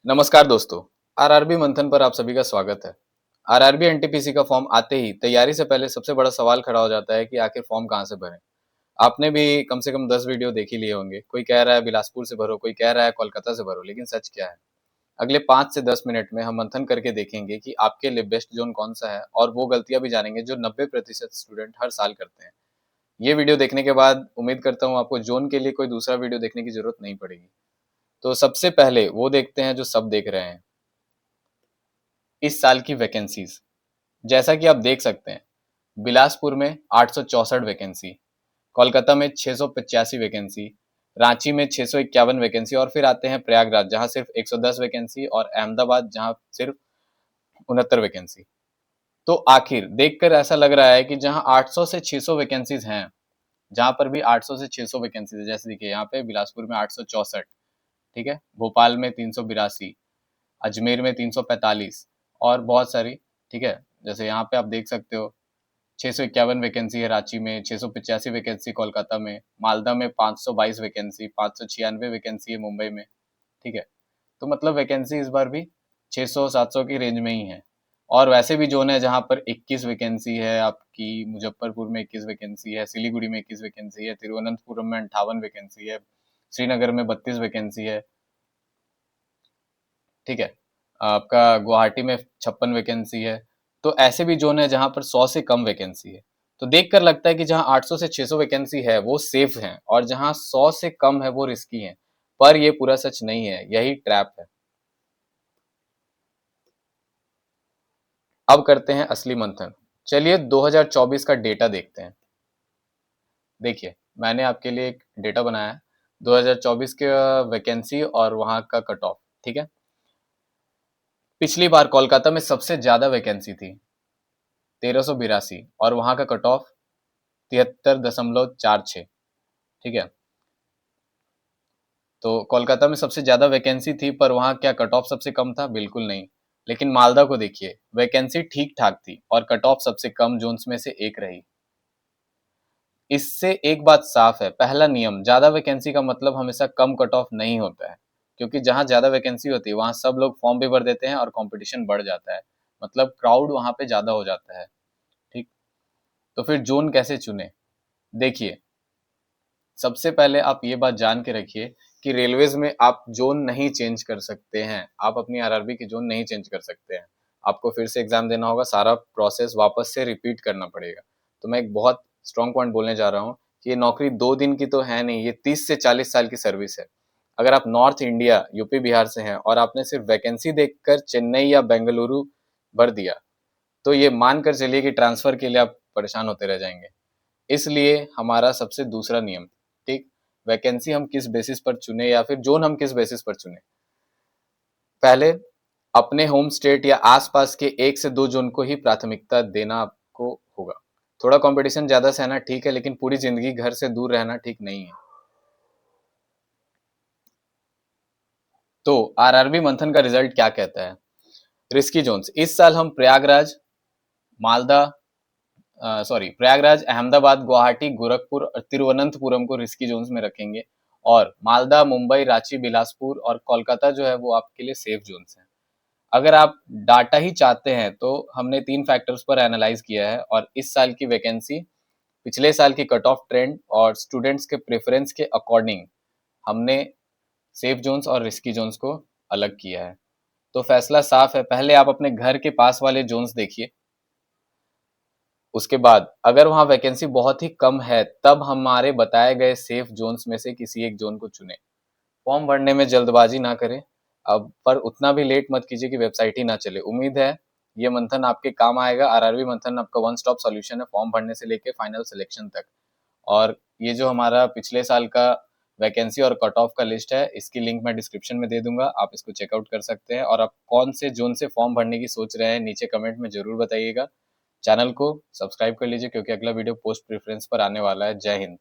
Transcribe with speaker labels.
Speaker 1: नमस्कार दोस्तों। आरआरबी मंथन पर आप सभी का स्वागत है। आरआरबी एनटीपीसी का फॉर्म आते ही तैयारी से पहले सबसे बड़ा सवाल खड़ा हो जाता है कि आखिर फॉर्म कहाँ से भरें। आपने भी कम से कम 10 वीडियो देख ही लिए होंगे। कोई कह रहा है बिलासपुर से भरो, कोई कह रहा है कोलकाता से भरो, लेकिन सच क्या है? अगले 5 से 10 मिनट में हम मंथन करके देखेंगे कि आपके लिए बेस्ट जोन कौन सा है और वो गलतियां भी जानेंगे जो 90% स्टूडेंट हर साल करते हैं। ये वीडियो देखने के बाद उम्मीद करता हूँ आपको जोन के लिए कोई दूसरा वीडियो देखने की जरूरत नहीं पड़ेगी। तो सबसे पहले वो देखते हैं जो सब देख रहे हैं, इस साल की वैकेंसीज। जैसा कि आप देख सकते हैं, बिलासपुर में 864 वैकेंसी, कोलकाता में 685 वैकेंसी, रांची में 651 वैकेंसी और फिर आते हैं प्रयागराज जहां सिर्फ 110 वैकेंसी और अहमदाबाद जहां सिर्फ 69 वैकेंसी। तो आखिर देखकर ऐसा लग रहा है कि जहां 800 से 600 वैकेंसीज हैं, जहां पर भी 800 से 600 वैकेंसीज है, जैसे देखिए यहाँ पे बिलासपुर में 864, ठीक है, भोपाल में 382, अजमेर में 345 और बहुत सारी, ठीक है। जैसे यहाँ पे आप देख सकते हो 651 वैकेंसी है रांची में, 685 वैकेंसी कोलकाता में, मालदा में 522 वैकेंसी, 596 वैकेंसी है मुंबई में, ठीक है। तो मतलब वैकेंसी इस बार भी 600-700 की रेंज में ही है। और वैसे भी जोन है जहाँ पर 21 वैकेंसी है आपकी, मुजफ्फरपुर में 21 वैकेंसी है, सिलीगुड़ी में 21 वैकेंसी है, तिरुवनंतपुरम में 58 वैकेंसी है, श्रीनगर में 32 वैकेंसी है, ठीक है। आपका गुवाहाटी में 56 वैकेंसी है। तो ऐसे भी जोन है जहां पर 100 से कम वैकेंसी है। तो देखकर लगता है कि जहां 800 से 600 वैकेंसी है वो सेफ है और जहां 100 से कम है वो रिस्की है। पर ये पूरा सच नहीं है, यही ट्रैप है। अब करते हैं असली मंथन। चलिए 2024 का डेटा देखते हैं। देखिए, मैंने आपके लिए एक डेटा बनाया है 2024 के वैकेंसी और वहां का कट ऑफ, ठीक है। पिछली बार कोलकाता में सबसे ज्यादा वैकेंसी थी 1382 और वहां का कट ऑफ 73.46, ठीक है। तो कोलकाता में सबसे ज्यादा वैकेंसी थी पर वहां क्या कट ऑफ सबसे कम था? बिल्कुल नहीं। लेकिन मालदा को देखिए, वैकेंसी ठीक ठाक थी और कट ऑफ सबसे कम जोन्स में से एक रही। इससे एक बात साफ है, पहला नियम, ज्यादा वैकेंसी का मतलब हमेशा कम कट ऑफ नहीं होता है। क्योंकि जहां ज्यादा वैकेंसी होती है वहां सब लोग फॉर्म भी भर देते हैं और कंपटीशन बढ़ जाता है, मतलब क्राउड वहां पे ज्यादा हो जाता है, ठीक। तो फिर जोन कैसे चुने? देखिए, सबसे पहले आप ये बात जान के रखिए कि रेलवेज में आप जोन नहीं चेंज कर सकते हैं। आप अपनी आरआरबी की जोन नहीं चेंज कर सकते हैं। आपको फिर से एग्जाम देना होगा, सारा प्रोसेस वापस से रिपीट करना पड़ेगा। तो मैं एक बहुत स्ट्रॉन्ग पॉइंट बोलने जा रहा हूँ कि ये नौकरी 2 दिन की तो है नहीं, ये 30 से 40 साल की सर्विस है। अगर आप नॉर्थ इंडिया, यूपी बिहार से हैं और आपने सिर्फ वैकेंसी देखकर चेन्नई या बेंगलुरु भर दिया, तो ये मानकर चलिए कि ट्रांसफर के लिए आप परेशान होते रह जाएंगे। इसलिए हमारा सबसे दूसरा नियम, ठीक, वैकेंसी हम किस बेसिस पर चुने या फिर जोन हम किस बेसिस पर चुने। पहले अपने होम स्टेट या आसपास के 1 से 2 जोन को ही प्राथमिकता देना आपको होगा। थोड़ा कंपटीशन ज्यादा सहना ठीक है, लेकिन पूरी जिंदगी घर से दूर रहना ठीक नहीं है। तो आरआरबी मंथन का रिजल्ट क्या कहता है? रिस्की जोन्स, इस साल हम प्रयागराज, मालदा, सॉरी, प्रयागराज, अहमदाबाद, गुवाहाटी, गोरखपुर और तिरुवनंतपुरम को रिस्की जोन्स में रखेंगे। और मालदा, मुंबई, रांची, बिलासपुर और कोलकाता जो है वो आपके लिए सेफ जोन्स हैं। अगर आप डाटा ही चाहते हैं तो हमने 3 फैक्टर्स पर एनालाइज किया है और इस साल की वैकेंसी, पिछले साल की कट ऑफ ट्रेंड और स्टूडेंट्स के प्रेफरेंस के अकॉर्डिंग हमने सेफ जोन्स और रिस्की जोन्स को अलग किया है। तो फैसला साफ है, पहले आप अपने घर के पास वाले जोन्स देखिए। उसके बाद अगर वहां वैकेंसी बहुत ही कम है तब हमारे बताए गए सेफ जोन्स में से किसी एक जोन को चुने। फॉर्म भरने में जल्दबाजी ना करें, अब पर उतना भी लेट मत कीजिए कि वेबसाइट ही ना चले। उम्मीद है ये मंथन आपके काम आएगा। आरआरबी मंथन आपका वन स्टॉप सॉल्यूशन है फॉर्म भरने से लेके फाइनल सिलेक्शन तक। और ये जो हमारा पिछले साल का वैकेंसी और कट ऑफ का लिस्ट है, इसकी लिंक मैं डिस्क्रिप्शन में दे दूंगा, आप इसको चेकआउट कर सकते हैं। और आप कौन से जोन से फॉर्म भरने की सोच रहे हैं नीचे कमेंट में जरूर बताइएगा। चैनल को सब्सक्राइब कर लीजिए क्योंकि अगला वीडियो पोस्ट प्रेफरेंस पर आने वाला है। जय हिंद।